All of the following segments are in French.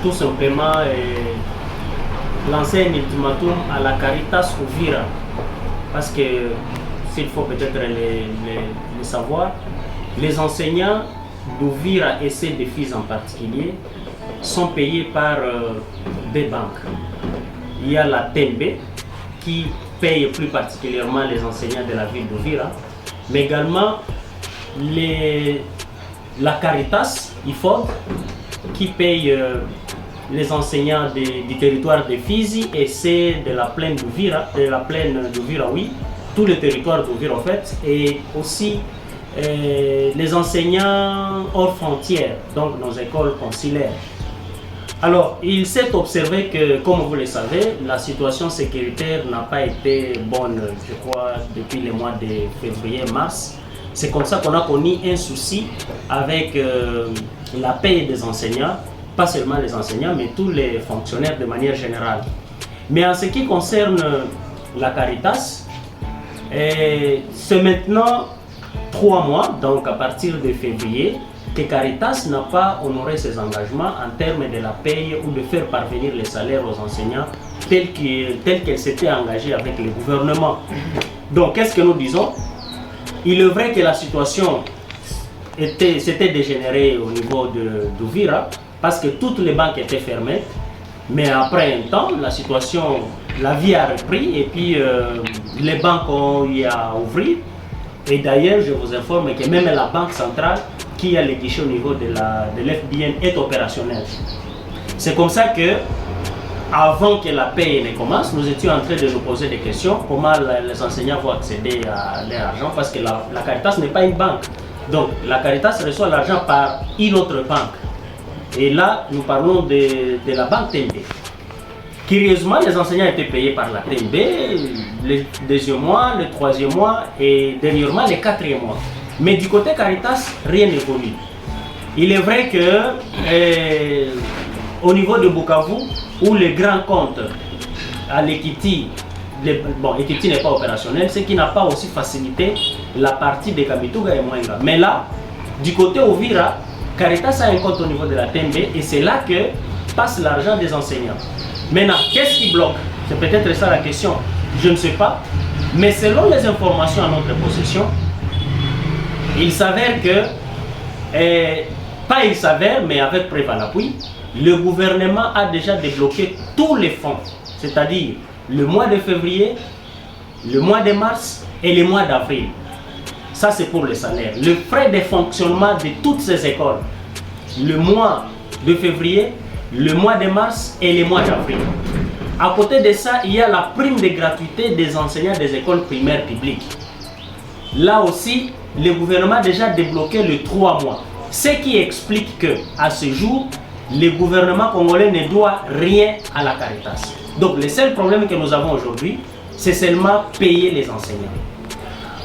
tout simplement lancer un ultimatum à la Caritas Uvira, parce que s'il faut peut-être les savoir, les enseignants d'Uvira et ces défis en particulier sont payés par des banques. Il y a la TMB qui paye plus particulièrement les enseignants de la ville d'Uvira, mais également la Caritas IFOD qui paye les enseignants du territoire de Fizi et c'est de la plaine d'Uvira, oui, tout le territoire d'Uvira en fait, et aussi les enseignants hors frontières, donc nos écoles consulaires. Alors, il s'est observé que, comme vous le savez, la situation sécuritaire n'a pas été bonne, je crois, depuis les mois de février-mars. C'est comme ça qu'on a connu un souci avec la paie des enseignants, pas seulement les enseignants, mais tous les fonctionnaires de manière générale. Mais en ce qui concerne la Caritas, c'est maintenant 3 mois, donc à partir de février, que Caritas n'a pas honoré ses engagements en termes de la paye ou de faire parvenir les salaires aux enseignants tels qu'elle s'était engagée avec le gouvernement. Donc, qu'est-ce que nous disons? Il est vrai que la situation s'était dégénérée au niveau d'Uvira parce que toutes les banques étaient fermées, mais après un temps, la vie a repris et puis les banques ont eu à ouvrir. Et d'ailleurs, je vous informe que même la Banque centrale, qui a les guichets au niveau de l'FBN, est opérationnelle. C'est comme ça que, avant que la paie ne commence, nous étions en train de nous poser des questions, comment les enseignants vont accéder à leur argent, parce que la Caritas n'est pas une banque. Donc, la Caritas reçoit l'argent par une autre banque. Et là, nous parlons de la banque TMB. Curieusement, les enseignants étaient payés par la TMB le 2e mois, le 3e mois et dernièrement le 4e mois. Mais du côté Caritas, rien n'évolue. Il est vrai que au niveau de Bukavu, où les grands comptes à l'Ekiti, Ekiti n'est pas opérationnel, ce qui n'a pas aussi facilité la partie de Kamituga et Mwenga. Mais là, du côté Uvira, Caritas a un compte au niveau de la TMB et c'est là que passe l'argent des enseignants. Maintenant, qu'est-ce qui bloque? C'est peut-être ça la question, je ne sais pas. Mais selon les informations à notre possession, il s'avère que, pas il s'avère, mais avec preuve à l'appui, le gouvernement a déjà débloqué tous les fonds, c'est-à-dire le mois de février, le mois de mars et le mois d'avril. Ça, c'est pour les salaires. Le frais de fonctionnement de toutes ces écoles, le mois de février, le mois de mars et le mois d'avril. À côté de ça, il y a la prime de gratuité des enseignants des écoles primaires publiques. Là aussi, le gouvernement a déjà débloqué les 3 mois. Ce qui explique que, à ce jour, le gouvernement congolais ne doit rien à la Caritas. Donc, le seul problème que nous avons aujourd'hui, c'est seulement payer les enseignants.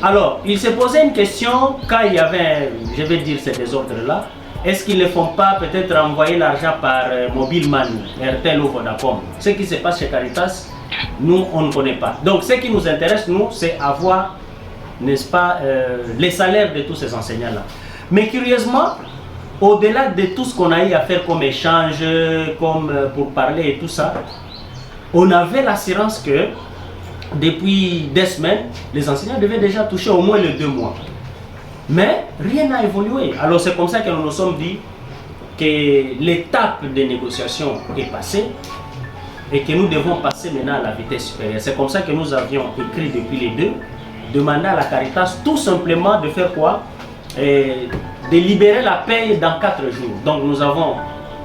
Alors, il s'est posé une question quand il y avait, je vais dire, ces désordres-là. Est-ce qu'ils ne font pas peut-être envoyer l'argent par Mobile Money, RTL ou Vodacom? Ce qui se passe chez Caritas, nous, on ne connaît pas. Donc, ce qui nous intéresse, nous, c'est avoir, n'est-ce pas, les salaires de tous ces enseignants-là. Mais curieusement, au-delà de tout ce qu'on a eu à faire comme échange, comme pour parler et tout ça, on avait l'assurance que depuis des semaines, les enseignants devaient déjà toucher au moins les 2 mois. Mais rien n'a évolué. Alors c'est comme ça que nous nous sommes dit que l'étape de négociation est passée et que nous devons passer maintenant à la vitesse supérieure. C'est comme ça que nous avions écrit depuis les 2, demander à la Caritas tout simplement de faire quoi? De libérer la paye dans 4 jours. Donc nous avons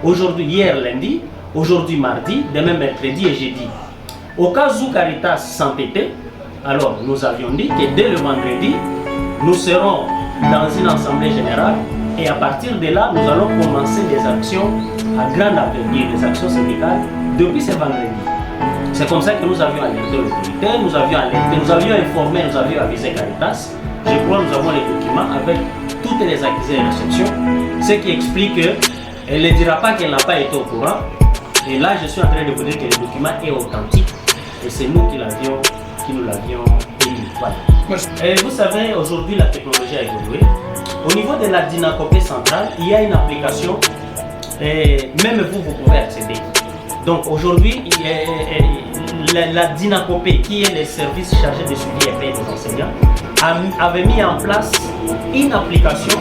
aujourd'hui, hier lundi, aujourd'hui mardi, demain mercredi et jeudi. Au cas où Caritas s'entêtait, alors nous avions dit que dès le vendredi, nous serons dans une assemblée générale et à partir de là, nous allons commencer des actions à grande envergure, des actions syndicales depuis ce vendredi. C'est comme ça que nous avions alerté l'autorité, nous avions informé, nous avions avisé Caritas. Je crois que nous avons les documents avec toutes les accusés et réceptions, ce qui explique qu'elle ne dira pas qu'elle n'a pas été au courant. Et là, je suis en train de vous dire que le document est authentique et c'est nous qui nous l'avions émis. Voilà. Et vous savez, aujourd'hui, la technologie a évolué. Au niveau de la dynacopée centrale, il y a une application Et même vous, vous pouvez accéder. Donc aujourd'hui, la Dinacopé, qui est le service chargé de suivi et paie des enseignants, avait mis en place une application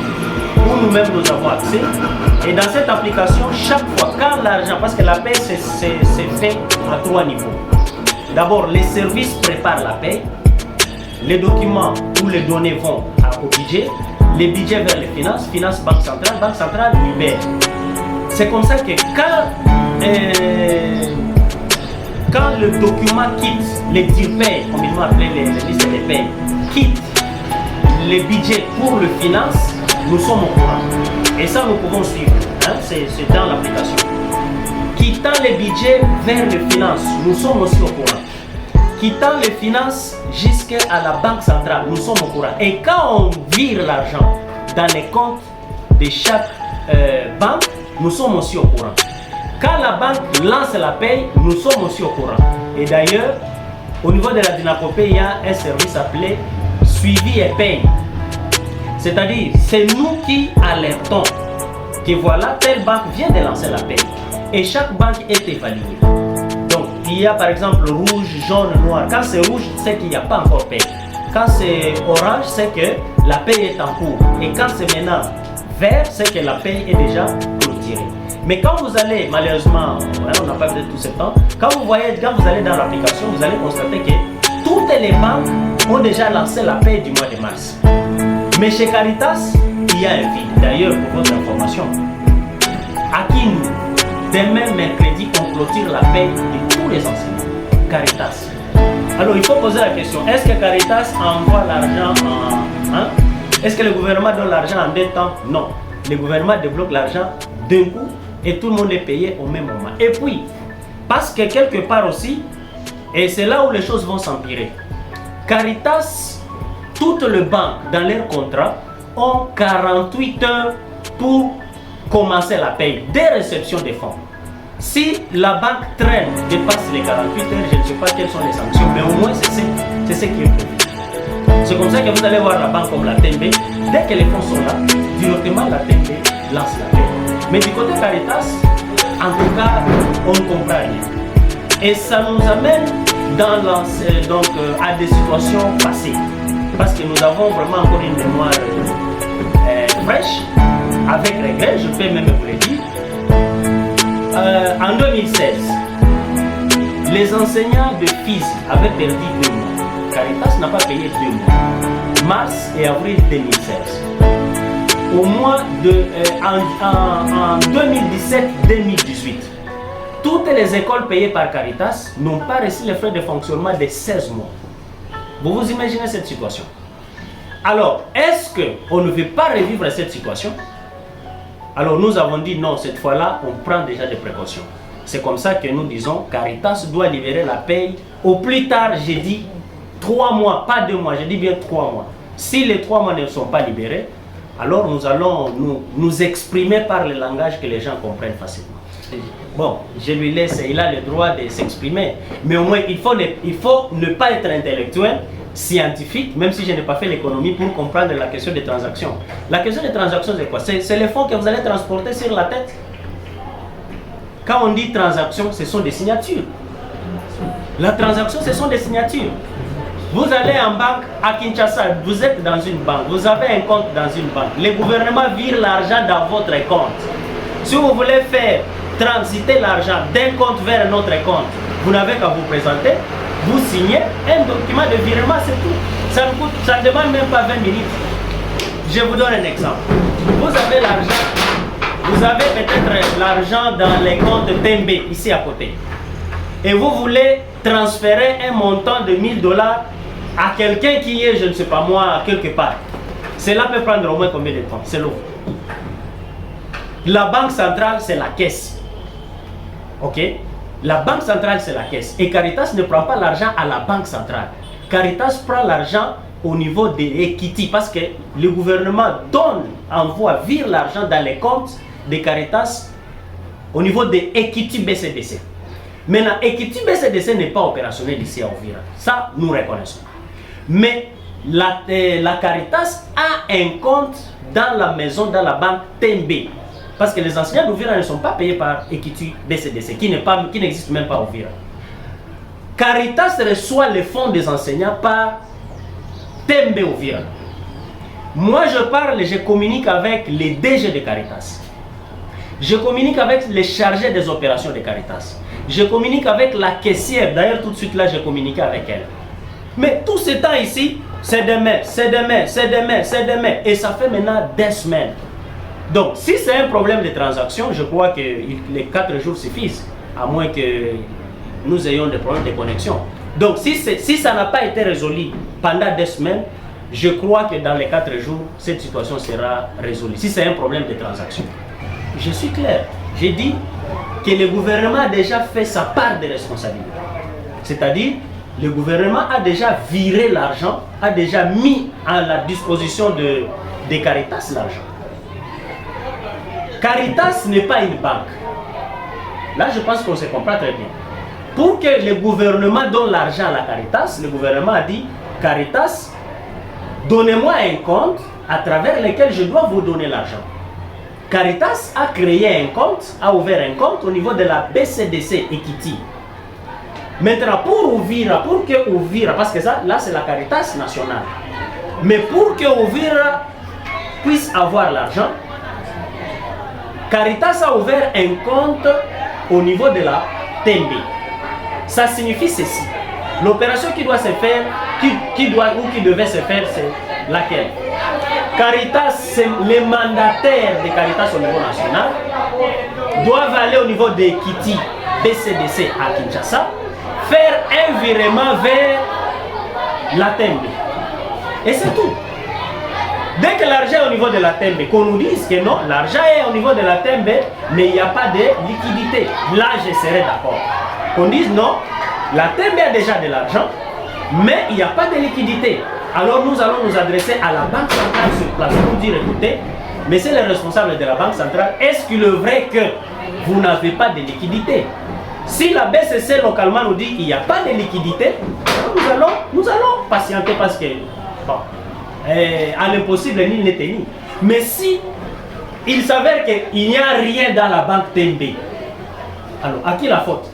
où nous-mêmes nous avons accès. Et dans cette application, chaque fois, quand l'argent, parce que la paie c'est fait à 3 niveaux. D'abord, les services préparent la paie, les documents ou les données vont au budget, les budgets vers les finances, banque centrale libère. C'est comme ça que quand le document quitte les DIRPAY, comme ils m'ont appelé les listes des payes, quitte les budgets pour le finance, nous sommes au courant. Et ça, nous pouvons suivre. Hein? C'est dans l'application. Quittant les budgets vers les finances, nous sommes aussi au courant. Quittant les finances jusqu'à la banque centrale, nous sommes au courant. Et quand on vire l'argent dans les comptes de chaque banque, nous sommes aussi au courant. Quand la banque lance la paye, nous sommes aussi au courant. Et d'ailleurs, au niveau de la Dinacopé, il y a un service appelé suivi et paye. C'est-à-dire, c'est nous qui alertons que voilà, telle banque vient de lancer la paye. Et chaque banque est évaluée. Donc, il y a par exemple rouge, jaune, noir. Quand c'est rouge, c'est qu'il n'y a pas encore paye. Quand c'est orange, c'est que la paye est en cours. Et quand c'est maintenant vert, c'est que la paye est déjà clôturée. Mais quand vous allez, malheureusement, on n'a pas besoin de tout ce temps, quand vous allez dans l'application, vous allez constater que toutes les banques ont déjà lancé la paie du mois de mars. Mais chez Caritas, il y a un vide. D'ailleurs, pour votre information, à qui nous, demain mercredi, on clôture la paie de tous les enseignants. Caritas. Alors, il faut poser la question, est-ce que Caritas envoie l'argent en... Est-ce que le gouvernement donne l'argent en 2 temps? Non. Le gouvernement débloque l'argent d'un coup et tout le monde est payé au même moment. Et puis, parce que quelque part aussi, et c'est là où les choses vont s'empirer, Caritas, toutes les banques dans leur contrat ont 48 heures pour commencer la paye dès réception des fonds. Si la banque traîne, dépasse les 48 heures, je ne sais pas quelles sont les sanctions, mais au moins c'est ce qui est prévu. C'est comme ça que vous allez voir la banque comme la TMB, dès que les fonds sont là, directement la TMB lance la paie. Mais du côté Caritas, en tout cas, on ne comprend rien. Et ça nous amène à des situations passées. Parce que nous avons vraiment encore une mémoire fraîche, avec regret, je peux même vous le dire. En 2016, les enseignants de FISI avaient perdu 2 mois. Caritas n'a pas payé 2 mois. Mars et avril 2016. Au mois en 2017-2018, toutes les écoles payées par Caritas n'ont pas reçu les frais de fonctionnement de 16 mois. Vous vous imaginez cette situation? Alors, est-ce qu'on ne veut pas revivre cette situation? Alors nous avons dit non, cette fois-là, on prend déjà des précautions. C'est comme ça que nous disons, Caritas doit libérer la paye au plus tard, j'ai dit 3 mois, pas 2 mois, j'ai dit bien 3 mois. Si les 3 mois ne sont pas libérés, alors nous allons nous exprimer par le langage que les gens comprennent facilement. Bon, je lui laisse, il a le droit de s'exprimer, mais au moins il faut ne pas être intellectuel, scientifique, même si je n'ai pas fait l'économie pour comprendre la question des transactions. La question des transactions, c'est quoi? C'est les fonds que vous allez transporter sur la tête. Quand on dit transaction, ce sont des signatures. La transaction, ce sont des signatures. Vous allez en banque à Kinshasa, vous êtes dans une banque, vous avez un compte dans une banque. Le gouvernement vire l'argent dans votre compte. Si vous voulez faire transiter l'argent d'un compte vers un autre compte, vous n'avez qu'à vous présenter, vous signez un document de virement, c'est tout. Ça ne demande même pas 20 minutes. Je vous donne un exemple. Vous avez l'argent, vous avez peut-être l'argent dans les comptes TMB, ici à côté. Et vous voulez transférer un montant de 1000 $ à quelqu'un qui est, je ne sais pas moi, quelque part. Cela peut prendre au moins combien de temps? C'est long. La banque centrale, c'est la caisse. Ok? La banque centrale, c'est la caisse. Et Caritas ne prend pas l'argent à la banque centrale. Caritas prend l'argent au niveau de Equity parce que le gouvernement vire l'argent dans les comptes de Caritas au niveau de Equity BCDC. Maintenant, Equity BCDC n'est pas opérationnel ici à Uvira. Ça, nous reconnaissons. Mais la Caritas a un compte dans la maison, dans la banque TMB. Parce que les enseignants d'Ouvira ne sont pas payés par Equity BCDC, qui n'existe même pas à Ouvira. Caritas reçoit les fonds des enseignants par Tembe Ouvira. Moi, je parle et je communique avec les DG de Caritas. Je communique avec les chargés des opérations de Caritas. Je communique avec la caissière. D'ailleurs, tout de suite là, j'ai communiqué avec elle. Mais tout ce temps ici, c'est demain, c'est demain, c'est demain, c'est demain. Et ça fait maintenant des semaines. Donc, si c'est un problème de transaction, je crois que les 4 jours suffisent, à moins que nous ayons des problèmes de connexion. Donc, si ça n'a pas été résolu pendant des semaines, je crois que dans les 4 jours, cette situation sera résolue. Si c'est un problème de transaction. Je suis clair. J'ai dit que le gouvernement a déjà fait sa part de responsabilité. C'est-à-dire, le gouvernement a déjà viré l'argent, a déjà mis à la disposition de Caritas l'argent. Caritas n'est pas une banque. Là, je pense qu'on se comprend très bien. Pour que le gouvernement donne l'argent à la Caritas, le gouvernement a dit, Caritas, donnez-moi un compte à travers lequel je dois vous donner l'argent. Caritas a créé un compte, a ouvert un compte au niveau de la BCDC Equity. Maintenant, pour que Ouvira, parce que ça, là c'est la Caritas nationale, mais pour que Ouvira puisse avoir l'argent, Caritas a ouvert un compte au niveau de la Tembe. Ça signifie ceci. L'opération qui doit se faire, qui devait se faire, c'est laquelle? Caritas, c'est les mandataires de Caritas au niveau national, doivent aller au niveau de Equity BCDC à Kinshasa, faire un virement vers la Tembe. Et c'est tout. Dès que l'argent est au niveau de la Tembe, qu'on nous dise que non, l'argent est au niveau de la Tembe, mais il n'y a pas de liquidité. Là, je serai d'accord. Qu'on dise non, la Tembe a déjà de l'argent, mais il n'y a pas de liquidité. Alors nous allons nous adresser à la Banque centrale sur place pour dire, écoutez, monsieur le responsable de la Banque centrale, est-ce qu'il est vrai que vous n'avez pas de liquidité? Si la BCC localement nous dit qu'il n'y a pas de liquidité, nous allons patienter parce que, bon, à l'impossible, nul n'est tenu. Mais si il s'avère qu'il n'y a rien dans la banque Tembe, alors à qui la faute?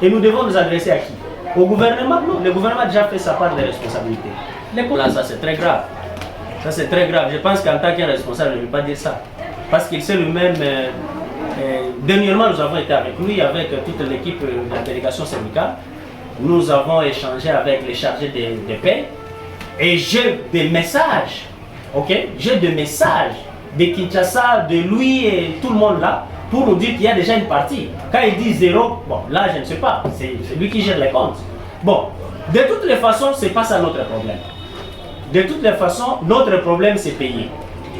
Et nous devons nous adresser à qui? Au gouvernement? Non, le gouvernement a déjà fait sa part de responsabilité. Là, ça c'est très grave. Ça c'est très grave. Je pense qu'en tant que responsable, je ne vais pas dire ça. Parce qu'il sait lui-même. Dernièrement, nous avons été avec lui, avec toute l'équipe de la délégation syndicale. Nous avons échangé avec les chargés de paix. Et j'ai des messages. Ok? J'ai des messages de Kinshasa, de lui et tout le monde là, pour nous dire qu'il y a déjà une partie. Quand il dit zéro, bon, là je ne sais pas. C'est lui qui gère les comptes. Bon, de toutes les façons, ce n'est pas ça notre problème. De toutes les façons, notre problème c'est payer.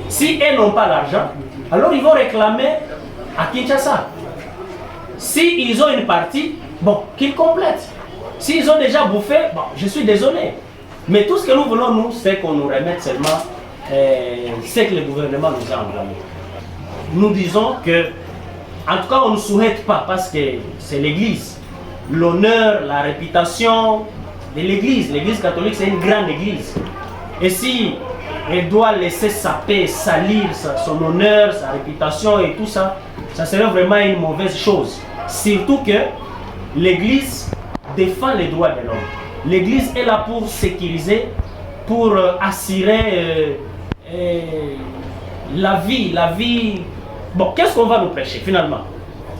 Si elles n'ont pas l'argent, alors ils vont réclamer à Kinshasa. Si ils ont une partie, bon, qu'ils complètent. S'ils ont déjà bouffé, bon, je suis désolé. Mais tout ce que nous voulons, nous, c'est qu'on nous remette seulement ce que le gouvernement nous a envoyé. Nous disons que, en tout cas, on ne souhaite pas, parce que c'est l'Église. L'honneur, la réputation de l'Église. L'Église catholique, c'est une grande Église. Et si elle doit laisser saper, salir son honneur, sa réputation et tout ça, ça serait vraiment une mauvaise chose. Surtout que l'Église défend les droits de l'homme. L'Église est là pour sécuriser, pour assurer la vie. Bon, qu'est-ce qu'on va nous prêcher finalement?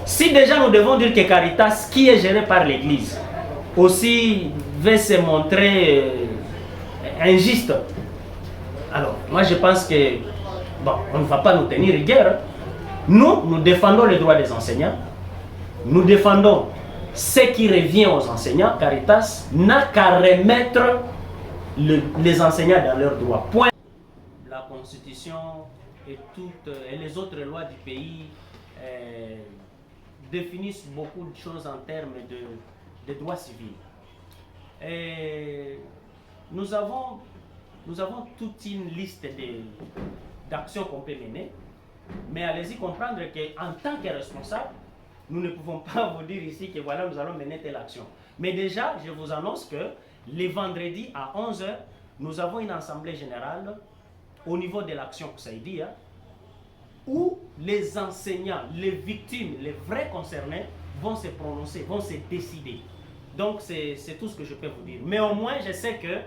Si déjà nous devons dire que Caritas, qui est géré par l'Église, aussi va se montrer injuste, alors moi je pense que, bon, on ne va pas nous tenir rigueur. Nous défendons les droits des enseignants, nous défendons ce qui revient aux enseignants. Caritas n'a qu'à remettre les enseignants dans leurs droits. Point. La Constitution et les autres lois du pays définissent beaucoup de choses en termes de droits civils. Et nous avons toute une liste d'actions qu'on peut mener, mais allez-y comprendre qu'en tant que responsable, nous ne pouvons pas vous dire ici que voilà, nous allons mener telle action. Mais déjà, je vous annonce que les vendredis à 11 h, nous avons une assemblée générale au niveau de l'action Koussaïdia où les enseignants, les victimes, les vrais concernés vont se prononcer, vont se décider. Donc c'est tout ce que je peux vous dire. Mais au moins je sais que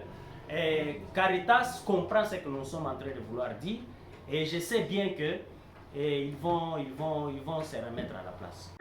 Caritas comprend ce que nous sommes en train de vouloir dire et je sais bien que ils vont se remettre à la place.